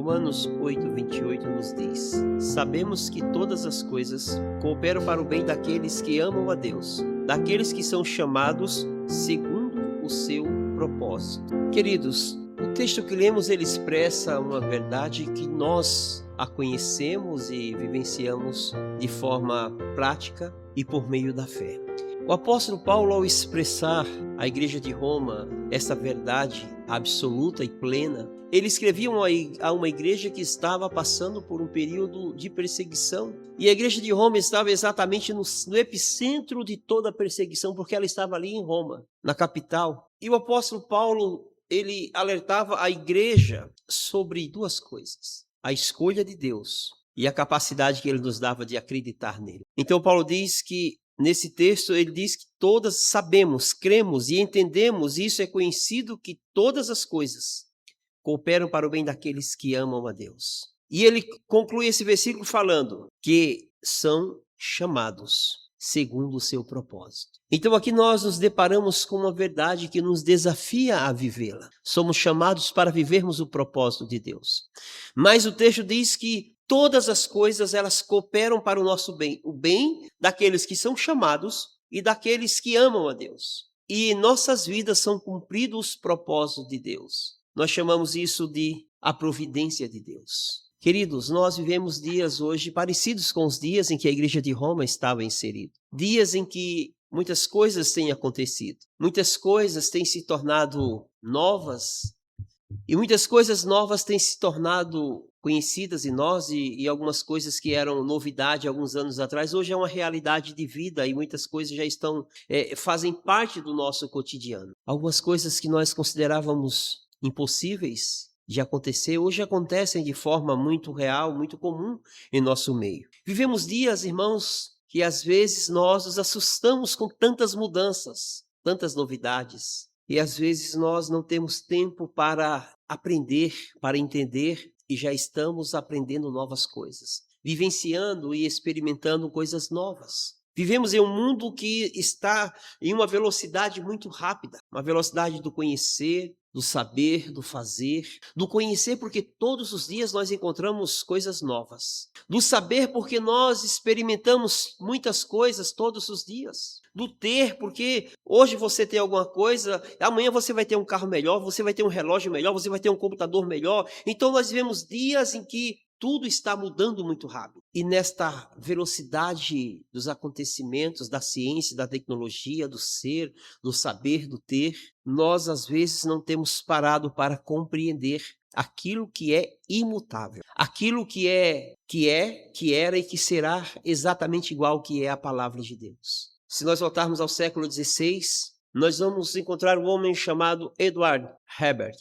Romanos 8:28 nos diz: sabemos que todas as coisas cooperam para o bem daqueles que amam a Deus, daqueles que são chamados segundo o seu propósito. Queridos, o texto que lemos ele expressa uma verdade que nós a conhecemos e vivenciamos de forma prática e por meio da fé. O apóstolo Paulo, ao expressar à igreja de Roma essa verdade absoluta e plena, ele escrevia a uma igreja que estava passando por um período de perseguição. E a igreja de Roma estava exatamente no epicentro de toda a perseguição, porque ela estava ali em Roma, na capital. E o apóstolo Paulo, ele alertava a igreja sobre duas coisas: a escolha de Deus e a capacidade que ele nos dava de acreditar nele. Então Paulo diz que, nesse texto, ele diz que todas sabemos, cremos e entendemos, e isso é conhecido, que todas as coisas cooperam para o bem daqueles que amam a Deus. E ele conclui esse versículo falando que são chamados segundo o seu propósito. Então aqui nós nos deparamos com uma verdade que nos desafia a vivê-la. Somos chamados para vivermos o propósito de Deus. Mas o texto diz que todas as coisas elas cooperam para o nosso bem, o bem daqueles que são chamados e daqueles que amam a Deus. E em nossas vidas são cumpridos os propósitos de Deus. Nós chamamos isso de a providência de Deus. Queridos, nós vivemos dias hoje parecidos com os dias em que a igreja de Roma estava inserida. Dias em que muitas coisas têm acontecido, muitas coisas têm se tornado novas e muitas coisas novas têm se tornado conhecidas em nós e algumas coisas que eram novidade alguns anos atrás, hoje é uma realidade de vida e muitas coisas já fazem parte do nosso cotidiano. Algumas coisas que nós considerávamos impossíveis de acontecer, hoje acontecem de forma muito real, muito comum em nosso meio. Vivemos dias, irmãos, que às vezes nós nos assustamos com tantas mudanças, tantas novidades, e às vezes nós não temos tempo para aprender, para entender, e já estamos aprendendo novas coisas, vivenciando e experimentando coisas novas. Vivemos em um mundo que está em uma velocidade muito rápida, uma velocidade do conhecer, do saber, do fazer, do conhecer porque todos os dias nós encontramos coisas novas, do saber porque nós experimentamos muitas coisas todos os dias, do ter porque hoje você tem alguma coisa, amanhã você vai ter um carro melhor, você vai ter um relógio melhor, você vai ter um computador melhor. Então nós vivemos dias em que tudo está mudando muito rápido. E nesta velocidade dos acontecimentos, da ciência, da tecnologia, do ser, do saber, do ter, nós às vezes não temos parado para compreender aquilo que é imutável, aquilo que era e que será exatamente igual que é a palavra de Deus. Se nós voltarmos ao século XVI, nós vamos encontrar um homem chamado Edward Herbert,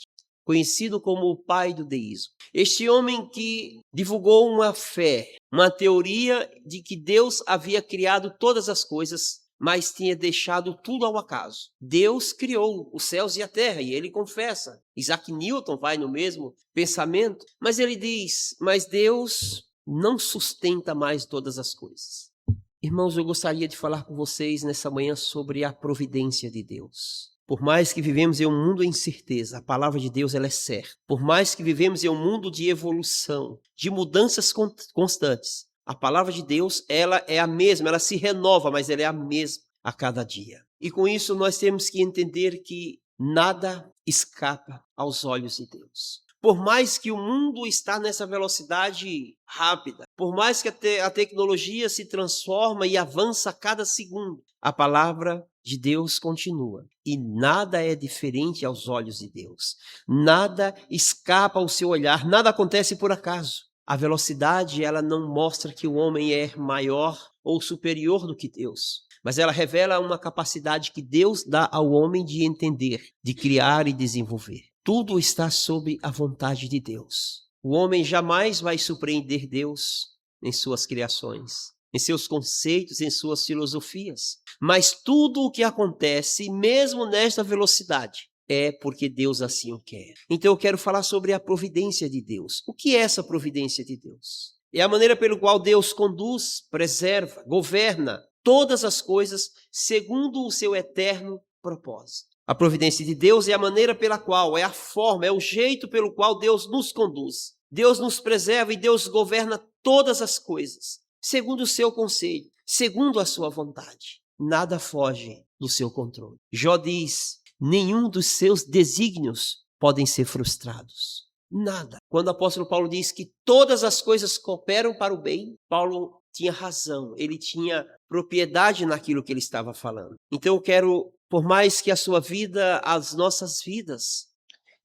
conhecido como o pai do deísmo. Este homem que divulgou uma fé, uma teoria de que Deus havia criado todas as coisas, mas tinha deixado tudo ao acaso. Deus criou os céus e a terra, e ele confessa. Isaac Newton vai no mesmo pensamento, mas ele diz, mas Deus não sustenta mais todas as coisas. Irmãos, eu gostaria de falar com vocês nessa manhã sobre a providência de Deus. Por mais que vivemos em um mundo em incerteza, a palavra de Deus ela é certa. Por mais que vivemos em um mundo de evolução, de mudanças constantes, a palavra de Deus ela é a mesma, ela se renova, mas ela é a mesma a cada dia. E com isso nós temos que entender que nada escapa aos olhos de Deus. Por mais que o mundo está nessa velocidade rápida, por mais que a tecnologia se transforma e avança a cada segundo, a palavra de Deus continua. E nada é diferente aos olhos de Deus. Nada escapa ao seu olhar, nada acontece por acaso. A velocidade, ela não mostra que o homem é maior ou superior do que Deus, mas ela revela uma capacidade que Deus dá ao homem de entender, de criar e desenvolver. Tudo está sob a vontade de Deus. O homem jamais vai surpreender Deus em suas criações, em seus conceitos, em suas filosofias. Mas tudo o que acontece, mesmo nesta velocidade, é porque Deus assim o quer. Então eu quero falar sobre a providência de Deus. O que é essa providência de Deus? É a maneira pelo qual Deus conduz, preserva, governa todas as coisas segundo o seu eterno propósito. A providência de Deus é a maneira pela qual, é a forma, é o jeito pelo qual Deus nos conduz. Deus nos preserva e Deus governa todas as coisas, segundo o seu conselho, segundo a sua vontade. Nada foge do seu controle. Jó diz: nenhum dos seus desígnios podem ser frustrados. Nada. Quando o apóstolo Paulo diz que todas as coisas cooperam para o bem, Paulo tinha razão, ele tinha propriedade naquilo que ele estava falando. Então eu quero, por mais que a sua vida, as nossas vidas,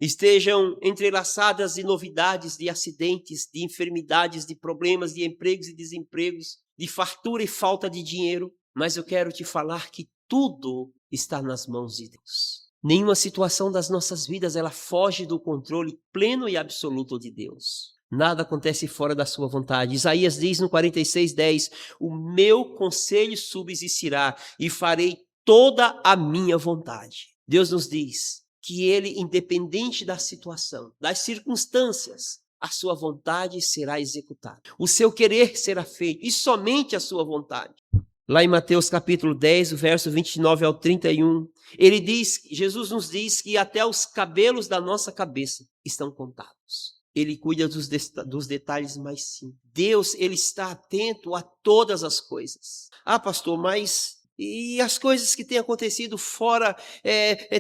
estejam entrelaçadas de novidades, de acidentes, de enfermidades, de problemas, de empregos e desempregos, de fartura e falta de dinheiro, mas eu quero te falar que tudo está nas mãos de Deus. Nenhuma situação das nossas vidas ela foge do controle pleno e absoluto de Deus. Nada acontece fora da sua vontade. Isaías diz no 46:10, o meu conselho subsistirá e farei toda a minha vontade. Deus nos diz que ele, independente da situação, das circunstâncias, a sua vontade será executada. O seu querer será feito e somente a sua vontade. Lá em Mateus capítulo 10, o verso 29 ao 31, Jesus nos diz que até os cabelos da nossa cabeça estão contados. Ele cuida dos detalhes mais simples. Deus, ele está atento a todas as coisas. Ah, pastor, mas e as coisas que têm acontecido fora,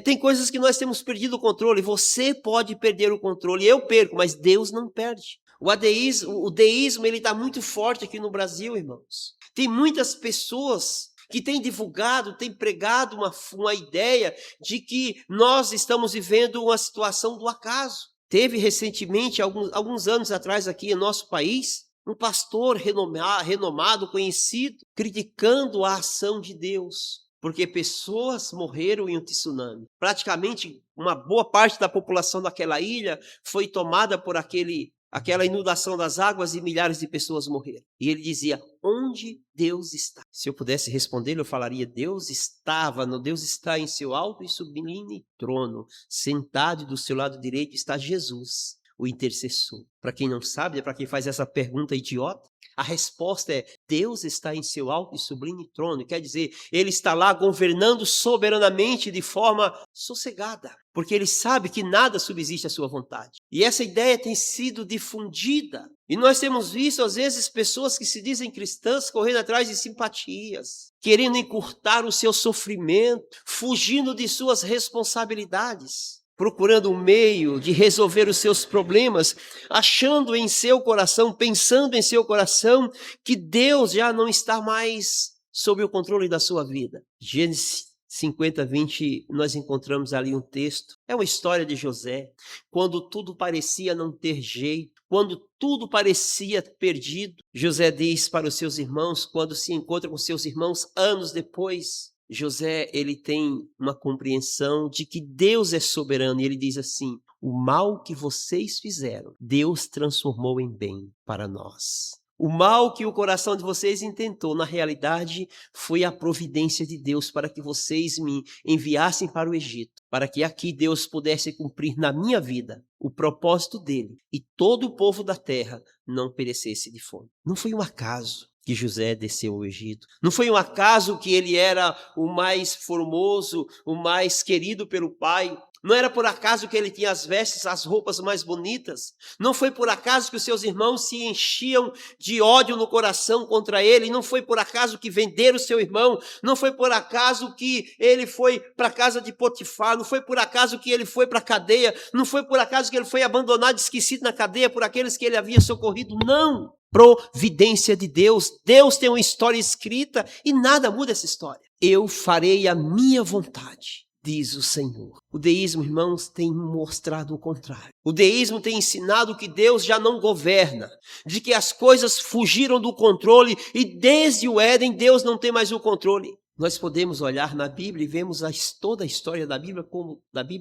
tem coisas que nós temos perdido o controle. Você pode perder o controle, eu perco, mas Deus não perde. O deísmo ele está muito forte aqui no Brasil, irmãos. Tem muitas pessoas que têm divulgado, têm pregado uma ideia de que nós estamos vivendo uma situação do acaso. Teve recentemente, alguns anos atrás aqui em nosso país, um pastor renomado, conhecido, criticando a ação de Deus, porque pessoas morreram em um tsunami. Praticamente uma boa parte da população daquela ilha foi tomada por aquela inundação das águas e milhares de pessoas morreram. E ele dizia, onde Deus está? Se eu pudesse responder, eu falaria, Deus está em seu alto e sublime trono, sentado e do seu lado direito está Jesus, o intercessor. Para quem não sabe, para quem faz essa pergunta idiota, a resposta é, Deus está em seu alto e sublime trono. Quer dizer, ele está lá governando soberanamente de forma sossegada, porque ele sabe que nada subsiste à sua vontade. E essa ideia tem sido difundida. E nós temos visto, às vezes, pessoas que se dizem cristãs correndo atrás de simpatias, querendo encurtar o seu sofrimento, fugindo de suas responsabilidades, procurando um meio de resolver os seus problemas, achando em seu coração, pensando em seu coração, que Deus já não está mais sob o controle da sua vida. Gênesis 50:20, nós encontramos ali um texto, é uma história de José, quando tudo parecia não ter jeito, quando tudo parecia perdido, José diz para os seus irmãos, quando se encontra com seus irmãos anos depois, José, ele tem uma compreensão de que Deus é soberano e ele diz assim, o mal que vocês fizeram, Deus transformou em bem para nós. O mal que o coração de vocês intentou, na realidade, foi a providência de Deus para que vocês me enviassem para o Egito, para que aqui Deus pudesse cumprir na minha vida o propósito dele e todo o povo da terra não perecesse de fome. Não foi um acaso que José desceu ao Egito. Não foi um acaso que ele era o mais formoso, o mais querido pelo pai. Não era por acaso que ele tinha as vestes, as roupas mais bonitas. Não foi por acaso que os seus irmãos se enchiam de ódio no coração contra ele. Não foi por acaso que venderam o seu irmão. Não foi por acaso que ele foi para a casa de Potifar. Não foi por acaso que ele foi para a cadeia. Não foi por acaso que ele foi abandonado, esquecido na cadeia por aqueles que ele havia socorrido. Não! Providência de Deus. Deus tem uma história escrita e nada muda essa história. Eu farei a minha vontade, diz o Senhor. O deísmo, irmãos, tem mostrado o contrário. O deísmo tem ensinado que Deus já não governa, de que as coisas fugiram do controle e desde o Éden Deus não tem mais o controle. Nós podemos olhar na Bíblia e vemos toda a história da Bíblia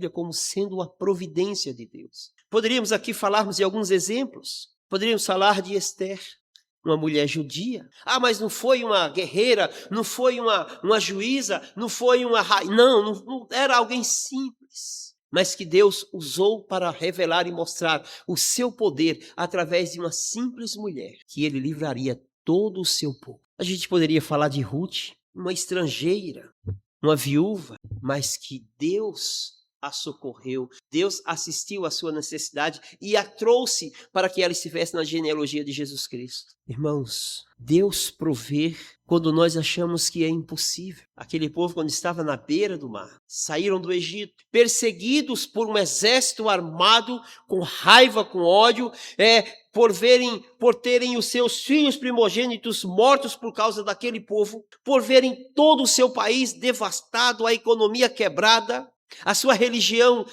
como sendo uma providência de Deus. Poderíamos aqui falarmos de alguns exemplos. Poderíamos falar de Esther, uma mulher judia. Ah, mas não foi uma guerreira, não foi uma juíza, não foi uma rainha. Não, era alguém simples, mas que Deus usou para revelar e mostrar o seu poder através de uma simples mulher, que ele livraria todo o seu povo. A gente poderia falar de Ruth, uma estrangeira, uma viúva, mas que Deus a socorreu, Deus assistiu à sua necessidade e a trouxe para que ela estivesse na genealogia de Jesus Cristo. Irmãos, Deus provê quando nós achamos que é impossível. Aquele povo, quando estava na beira do mar, saíram do Egito, perseguidos por um exército armado, com raiva, com ódio, por terem os seus filhos primogênitos mortos por causa daquele povo, por verem todo o seu país devastado, a economia quebrada, a sua religião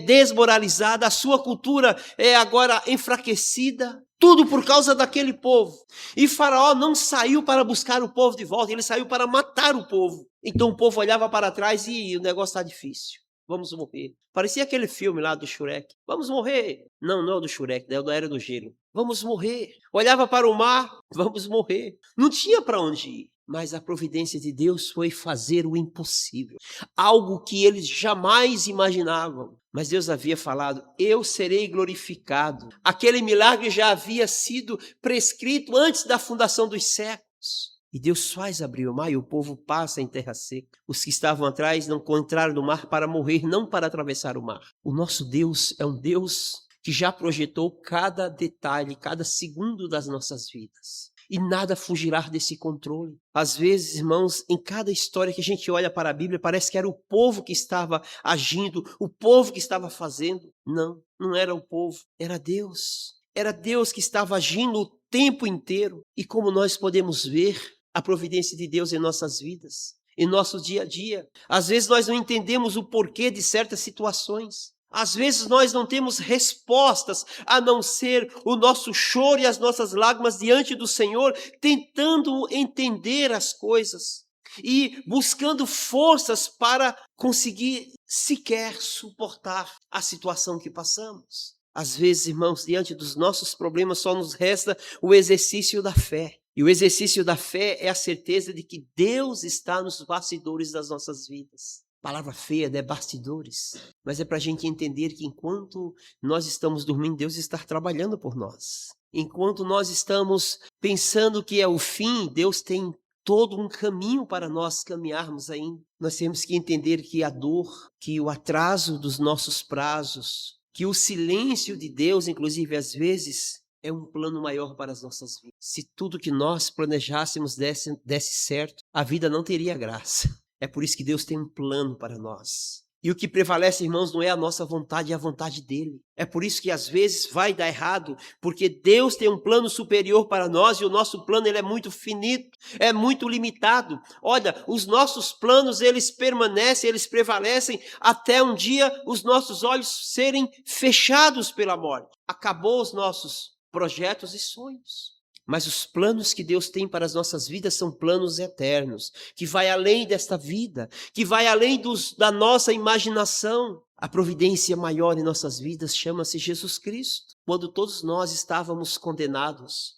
desmoralizada, a sua cultura agora enfraquecida, tudo por causa daquele povo. E Faraó não saiu para buscar o povo de volta, ele saiu para matar o povo. Então o povo olhava para trás e o negócio está difícil. Vamos morrer. Parecia aquele filme lá do Shrek. Vamos morrer. Não é o do Shrek, é o da Era do Gelo. Vamos morrer. Olhava para o mar, vamos morrer. Não tinha para onde ir. Mas a providência de Deus foi fazer o impossível. Algo que eles jamais imaginavam. Mas Deus havia falado, eu serei glorificado. Aquele milagre já havia sido prescrito antes da fundação dos séculos. E Deus faz abrir o mar e o povo passa em terra seca. Os que estavam atrás não entraram no mar para morrer, não para atravessar o mar. O nosso Deus é um Deus que já projetou cada detalhe, cada segundo das nossas vidas. E nada fugirá desse controle. Às vezes, irmãos, em cada história que a gente olha para a Bíblia, parece que era o povo que estava agindo, o povo que estava fazendo. Não era o povo, era Deus. Era Deus que estava agindo o tempo inteiro. E como nós podemos ver a providência de Deus em nossas vidas, em nosso dia a dia. Às vezes nós não entendemos o porquê de certas situações. Às vezes nós não temos respostas a não ser o nosso choro e as nossas lágrimas diante do Senhor, tentando entender as coisas e buscando forças para conseguir sequer suportar a situação que passamos. Às vezes, irmãos, diante dos nossos problemas só nos resta o exercício da fé. E o exercício da fé é a certeza de que Deus está nos bastidores das nossas vidas. Palavra feia, né? Bastidores. Mas é para a gente entender que enquanto nós estamos dormindo, Deus está trabalhando por nós. Enquanto nós estamos pensando que é o fim, Deus tem todo um caminho para nós caminharmos ainda. Nós temos que entender que a dor, que o atraso dos nossos prazos, que o silêncio de Deus, inclusive às vezes, é um plano maior para as nossas vidas. Se tudo que nós planejássemos desse certo, a vida não teria graça. É por isso que Deus tem um plano para nós. E o que prevalece, irmãos, não é a nossa vontade, é a vontade dele. É por isso que às vezes vai dar errado, porque Deus tem um plano superior para nós e o nosso plano ele é muito finito, é muito limitado. Olha, os nossos planos eles permanecem, eles prevalecem até um dia os nossos olhos serem fechados pela morte. Acabou os nossos projetos e sonhos. Mas os planos que Deus tem para as nossas vidas são planos eternos, que vai além desta vida, que vai além da nossa imaginação. A providência maior em nossas vidas chama-se Jesus Cristo. Quando todos nós estávamos condenados,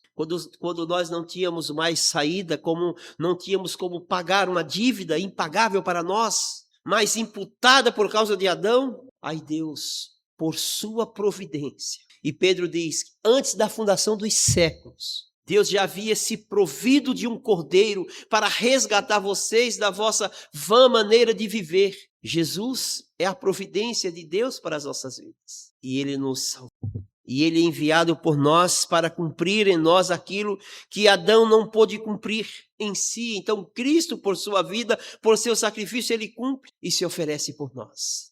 quando nós não tínhamos mais saída, como não tínhamos como pagar uma dívida impagável para nós, mas imputada por causa de Adão, aí Deus, por sua providência. E Pedro diz, antes da fundação dos séculos, Deus já havia se provido de um cordeiro para resgatar vocês da vossa vã maneira de viver. Jesus é a providência de Deus para as nossas vidas. E ele nos salvou. E ele é enviado por nós para cumprir em nós aquilo que Adão não pôde cumprir em si. Então Cristo, por sua vida, por seu sacrifício, ele cumpre e se oferece por nós.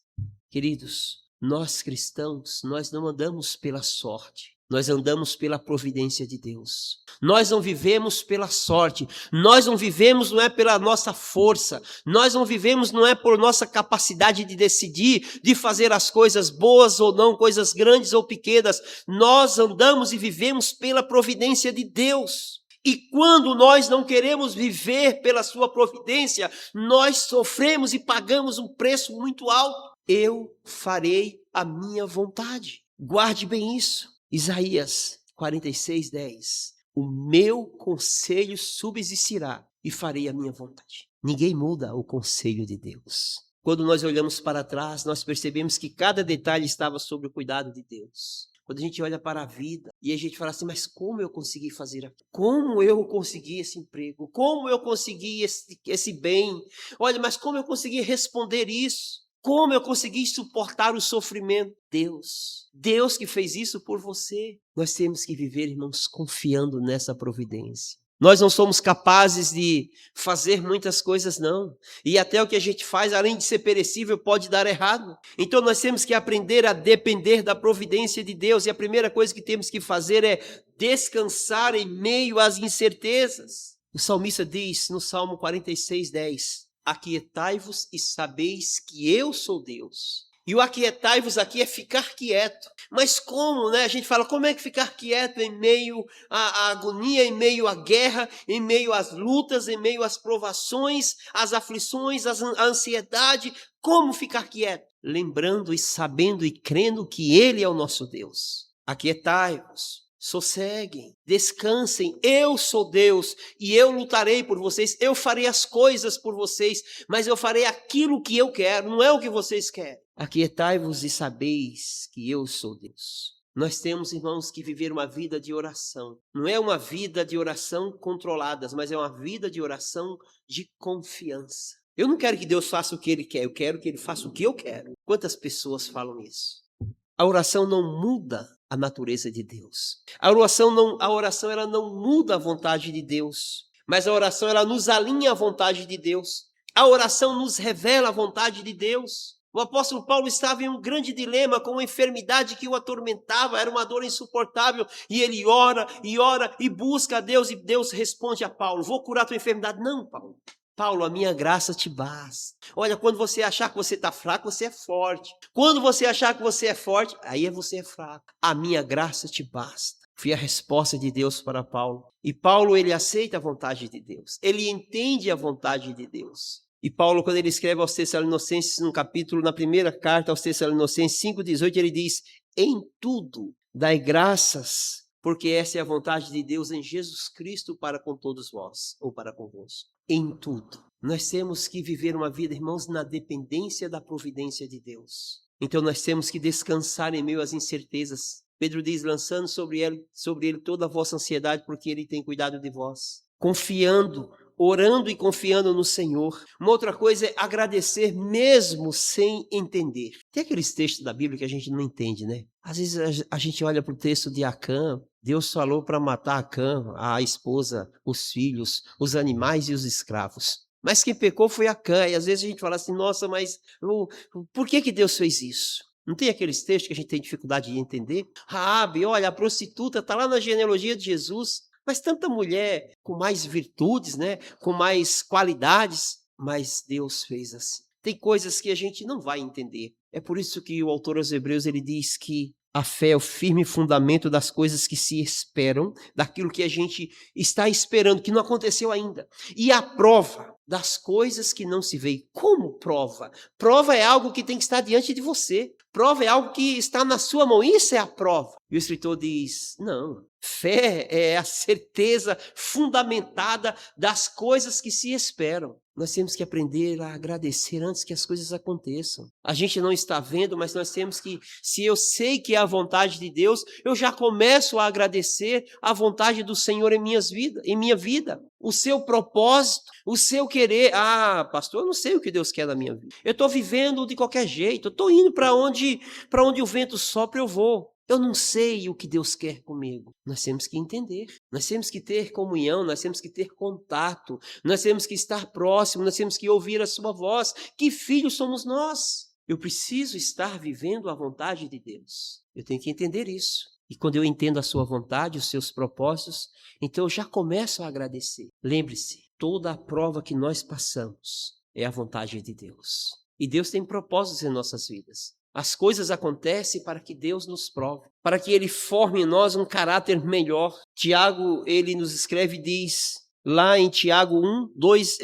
Queridos, nós cristãos, nós não andamos pela sorte. Nós andamos pela providência de Deus. Nós não vivemos pela sorte. Nós não vivemos não é pela nossa força. Nós não vivemos não é por nossa capacidade de decidir, de fazer as coisas boas ou não, coisas grandes ou pequenas. Nós andamos e vivemos pela providência de Deus. E quando nós não queremos viver pela sua providência, nós sofremos e pagamos um preço muito alto. Eu farei a minha vontade. Guarde bem isso. Isaías 46:10. O meu conselho subsistirá e farei a minha vontade. Ninguém muda o conselho de Deus. Quando nós olhamos para trás, nós percebemos que cada detalhe estava sob o cuidado de Deus. Quando a gente olha para a vida e a gente fala assim, mas como eu consegui fazer aquilo? Como eu consegui esse emprego? Como eu consegui esse bem? Olha, mas como eu consegui responder isso? Como eu consegui suportar o sofrimento? Deus que fez isso por você. Nós temos que viver, irmãos, confiando nessa providência. Nós não somos capazes de fazer muitas coisas, não. E até o que a gente faz, além de ser perecível, pode dar errado. Então nós temos que aprender a depender da providência de Deus. E a primeira coisa que temos que fazer é descansar em meio às incertezas. O salmista diz no Salmo 46:10: aquietai-vos e sabeis que eu sou Deus. E o aquietai-vos aqui é ficar quieto. Mas como, né? A gente fala, como é que ficar quieto em meio à agonia, em meio à guerra, em meio às lutas, em meio às provações, às aflições, à ansiedade? Como ficar quieto? Lembrando e sabendo e crendo que Ele é o nosso Deus. Aquietai-vos. Sosseguem, descansem, eu sou Deus e eu lutarei por vocês, eu farei as coisas por vocês, mas eu farei aquilo que eu quero, não é o que vocês querem. Aquietai-vos e sabeis que eu sou Deus. Nós temos, irmãos, que viver uma vida de oração. Não é uma vida de oração controlada, mas é uma vida de oração de confiança. Eu não quero que Deus faça o que Ele quer, eu quero que Ele faça o que eu quero. Quantas pessoas falam isso? A oração não muda a natureza de Deus. A oração ela não muda a vontade de Deus, mas a oração ela nos alinha à vontade de Deus. A oração nos revela a vontade de Deus. O apóstolo Paulo estava em um grande dilema com uma enfermidade que o atormentava, era uma dor insuportável, e ele ora e busca a Deus, e Deus responde a Paulo: vou curar a tua enfermidade. Não, Paulo, a minha graça te basta. Olha, quando você achar que você está fraco, você é forte. Quando você achar que você é forte, aí você é fraco. A minha graça te basta. Foi a resposta de Deus para Paulo. E Paulo, ele aceita a vontade de Deus. Ele entende a vontade de Deus. E Paulo, quando ele escreve aos Tessalonicenses, na primeira carta aos Tessalonicenses 5:18, ele diz: em tudo dai graças, porque essa é a vontade de Deus em Jesus Cristo para com todos vós, ou para convosco. Em tudo. Nós temos que viver uma vida, irmãos, na dependência da providência de Deus. Então nós temos que descansar em meio às incertezas. Pedro diz, lançando sobre ele toda a vossa ansiedade, porque Ele tem cuidado de vós. Confiando, orando e confiando no Senhor. Uma outra coisa é agradecer mesmo sem entender. Tem aqueles textos da Bíblia que a gente não entende, né? Às vezes a gente olha para o texto de Acã, Deus falou para matar Acã, a esposa, os filhos, os animais e os escravos. Mas quem pecou foi Acã, e às vezes a gente fala assim, nossa, mas por que Deus fez isso? Não tem aqueles textos que a gente tem dificuldade de entender? Raabe, olha, a prostituta está lá na genealogia de Jesus, mas tanta mulher com mais virtudes, né? Com mais qualidades, mas Deus fez assim. Tem coisas que a gente não vai entender. É por isso que o autor aos Hebreus ele diz que a fé é o firme fundamento das coisas que se esperam, daquilo que a gente está esperando, que não aconteceu ainda. E a prova das coisas que não se veem. Como prova? Prova é algo que tem que estar diante de você. Prova é algo que está na sua mão. Isso é a prova. E o escritor diz, não, fé é a certeza fundamentada das coisas que se esperam. Nós temos que aprender a agradecer antes que as coisas aconteçam. A gente não está vendo, mas nós temos que, se eu sei que é a vontade de Deus, eu já começo a agradecer a vontade do Senhor em minha vida. O seu propósito, o seu querer. Ah, pastor, eu não sei o que Deus quer da minha vida. Eu estou vivendo de qualquer jeito, eu estou indo para onde o vento sopra, eu vou. Eu não sei o que Deus quer comigo. Nós temos que entender, nós temos que ter comunhão, nós temos que ter contato, nós temos que estar próximo, nós temos que ouvir a sua voz. Que filhos somos nós? Eu preciso estar vivendo a vontade de Deus. Eu tenho que entender isso. E quando eu entendo a sua vontade, os seus propósitos, então eu já começo a agradecer. Lembre-se, toda a prova que nós passamos é a vontade de Deus. E Deus tem propósitos em nossas vidas. As coisas acontecem para que Deus nos prove, para que Ele forme em nós um caráter melhor. Tiago, ele nos escreve e diz, lá em Tiago 1,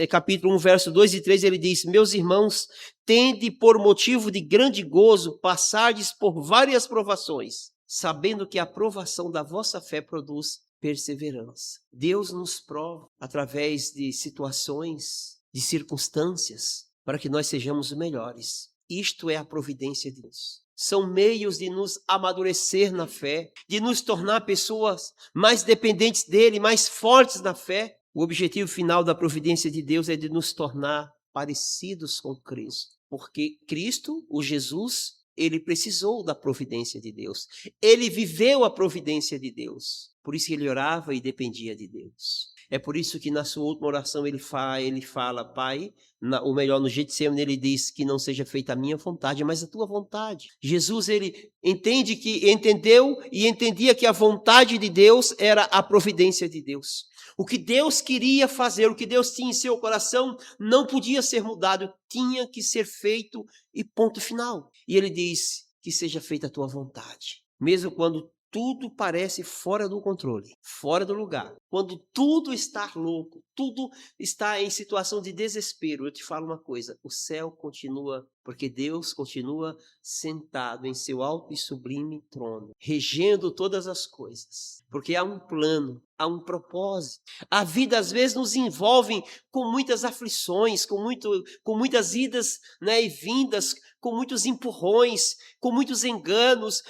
capítulo 1, verso 2 e 3, ele diz, meus irmãos, tende por motivo de grande gozo passardes por várias provações, sabendo que a provação da vossa fé produz perseverança. Deus nos prova através de situações, de circunstâncias, para que nós sejamos melhores. Isto é a providência de Deus. São meios de nos amadurecer na fé, de nos tornar pessoas mais dependentes dele, mais fortes na fé. O objetivo final da providência de Deus é de nos tornar parecidos com Cristo. Porque Cristo, o Jesus, ele precisou da providência de Deus. Ele viveu a providência de Deus. Por isso que ele orava e dependia de Deus. É por isso que na sua última oração ele fala, Pai, ou melhor, no Getsemane ele diz que não seja feita a minha vontade, mas a tua vontade. Jesus, ele entendeu e entendia que a vontade de Deus era a providência de Deus. O que Deus queria fazer, o que Deus tinha em seu coração, não podia ser mudado, tinha que ser feito e ponto final. E ele diz que seja feita a tua vontade. Mesmo quando tudo parece fora do controle, fora do lugar. Quando tudo está louco, tudo está em situação de desespero, eu te falo uma coisa, o céu continua, porque Deus continua sentado em seu alto e sublime trono, regendo todas as coisas, porque há um plano, há um propósito. A vida às vezes nos envolve com muitas aflições, com muitas idas, né, e vindas, com muitos empurrões, com muitos enganos,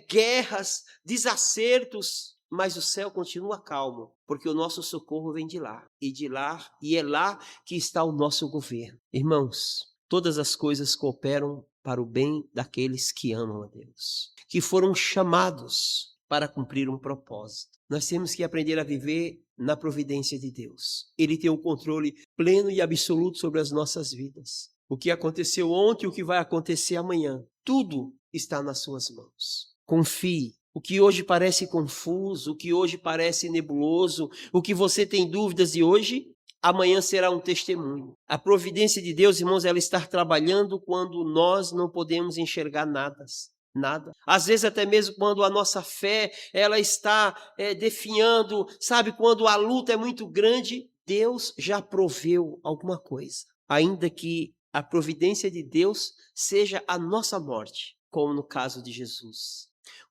guerras, desacertos, mas o céu continua calmo, porque o nosso socorro vem de lá, e é lá que está o nosso governo. Irmãos, todas as coisas cooperam para o bem daqueles que amam a Deus, que foram chamados para cumprir um propósito. Nós temos que aprender a viver na providência de Deus. Ele tem um controle pleno e absoluto sobre as nossas vidas. O que aconteceu ontem, o que vai acontecer amanhã, tudo está nas suas mãos. Confie. O que hoje parece confuso, o que hoje parece nebuloso, o que você tem dúvidas de hoje, amanhã será um testemunho. A providência de Deus, irmãos, ela está trabalhando quando nós não podemos enxergar nada. Às vezes até mesmo quando a nossa fé ela está definhando, sabe, quando a luta é muito grande, Deus já proveu alguma coisa. Ainda que a providência de Deus seja a nossa morte, como no caso de Jesus,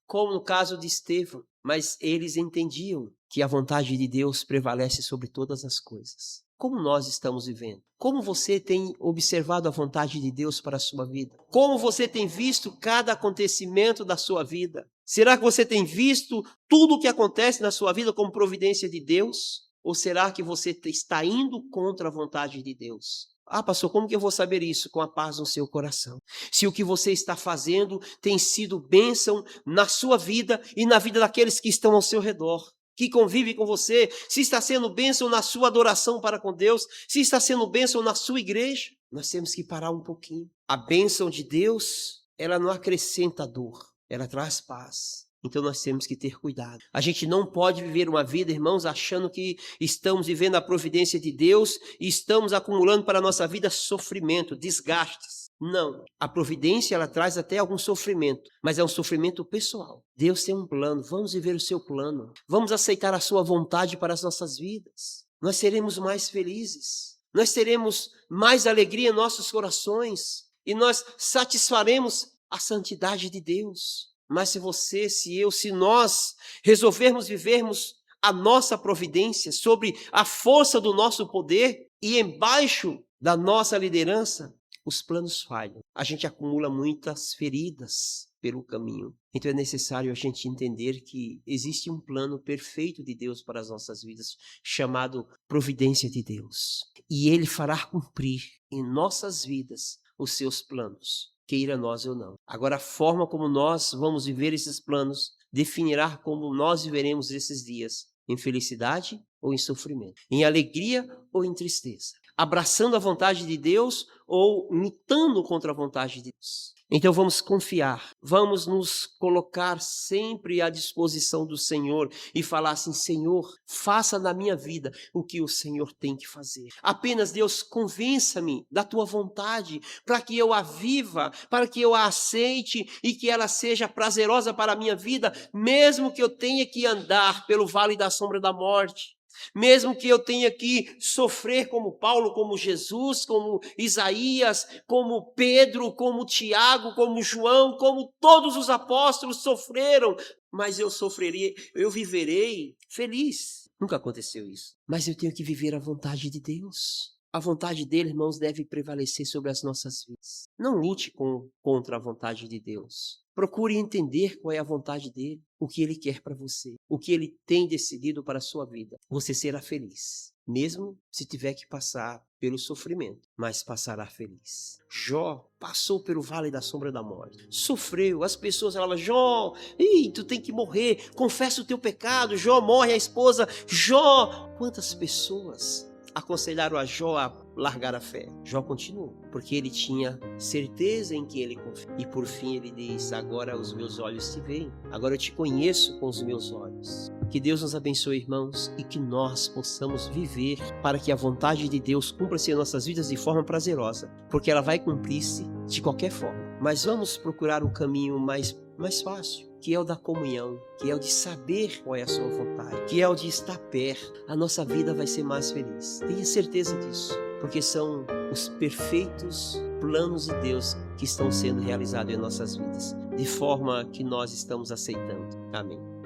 como no caso de Estevão, mas eles entendiam que a vontade de Deus prevalece sobre todas as coisas. Como nós estamos vivendo? Como você tem observado a vontade de Deus para a sua vida? Como você tem visto cada acontecimento da sua vida? Será que você tem visto tudo o que acontece na sua vida como providência de Deus? Ou será que você está indo contra a vontade de Deus? Ah, pastor, como que eu vou saber isso? Com a paz no seu coração. Se o que você está fazendo tem sido bênção na sua vida e na vida daqueles que estão ao seu redor, que convivem com você, se está sendo bênção na sua adoração para com Deus, se está sendo bênção na sua igreja, nós temos que parar um pouquinho. A bênção de Deus, ela não acrescenta dor, ela traz paz. Então nós temos que ter cuidado. A gente não pode viver uma vida, irmãos, achando que estamos vivendo a providência de Deus e estamos acumulando para a nossa vida sofrimento, desgastes. Não, a providência ela traz até algum sofrimento, mas é um sofrimento pessoal. Deus tem um plano, vamos viver o seu plano. Vamos aceitar a sua vontade para as nossas vidas. Nós seremos mais felizes, nós teremos mais alegria em nossos corações e nós satisfaremos a santidade de Deus. Mas se nós resolvermos vivermos a nossa providência sobre a força do nosso poder e embaixo da nossa liderança, os planos falham. A gente acumula muitas feridas pelo caminho. Então é necessário a gente entender que existe um plano perfeito de Deus para as nossas vidas, chamado providência de Deus. E Ele fará cumprir em nossas vidas os seus planos, queira nós ou não. Agora, a forma como nós vamos viver esses planos definirá como nós viveremos esses dias, em felicidade ou em sofrimento, em alegria ou em tristeza, abraçando a vontade de Deus ou lutando contra a vontade de Deus. Então vamos confiar, vamos nos colocar sempre à disposição do Senhor e falar assim: Senhor, faça na minha vida o que o Senhor tem que fazer. Apenas, Deus, convença-me da tua vontade para que eu a viva, para que eu a aceite e que ela seja prazerosa para a minha vida, mesmo que eu tenha que andar pelo vale da sombra da morte. Mesmo que eu tenha que sofrer como Paulo, como Jesus, como Isaías, como Pedro, como Tiago, como João, como todos os apóstolos sofreram, mas eu viverei feliz. Nunca aconteceu isso. Mas eu tenho que viver a vontade de Deus. A vontade dele, irmãos, deve prevalecer sobre as nossas vidas. Não lute contra a vontade de Deus. Procure entender qual é a vontade dele, o que ele quer para você, o que ele tem decidido para a sua vida. Você será feliz. mesmo se tiver que passar pelo sofrimento, mas passará feliz. Jó passou pelo vale da sombra da morte, sofreu, as pessoas falavam: Jó, tu tem que morrer, confessa o teu pecado. Jó morre, a esposa, Jó. Quantas pessoas aconselharam a Jó a largar a fé? Jó continuou, porque ele tinha certeza em que ele confia. E por fim ele diz: agora os meus olhos te veem, agora eu te conheço com os meus olhos. Que Deus nos abençoe, irmãos, e que nós possamos viver para que a vontade de Deus cumpra-se em nossas vidas de forma prazerosa, porque ela vai cumprir-se de qualquer forma. Mas vamos procurar um caminho mais fácil, que é o da comunhão, que é o de saber qual é a sua vontade, que é o de estar perto. A nossa vida vai ser mais feliz. Tenha certeza disso, porque são os perfeitos planos de Deus que estão sendo realizados em nossas vidas, de forma que nós estamos aceitando. Amém.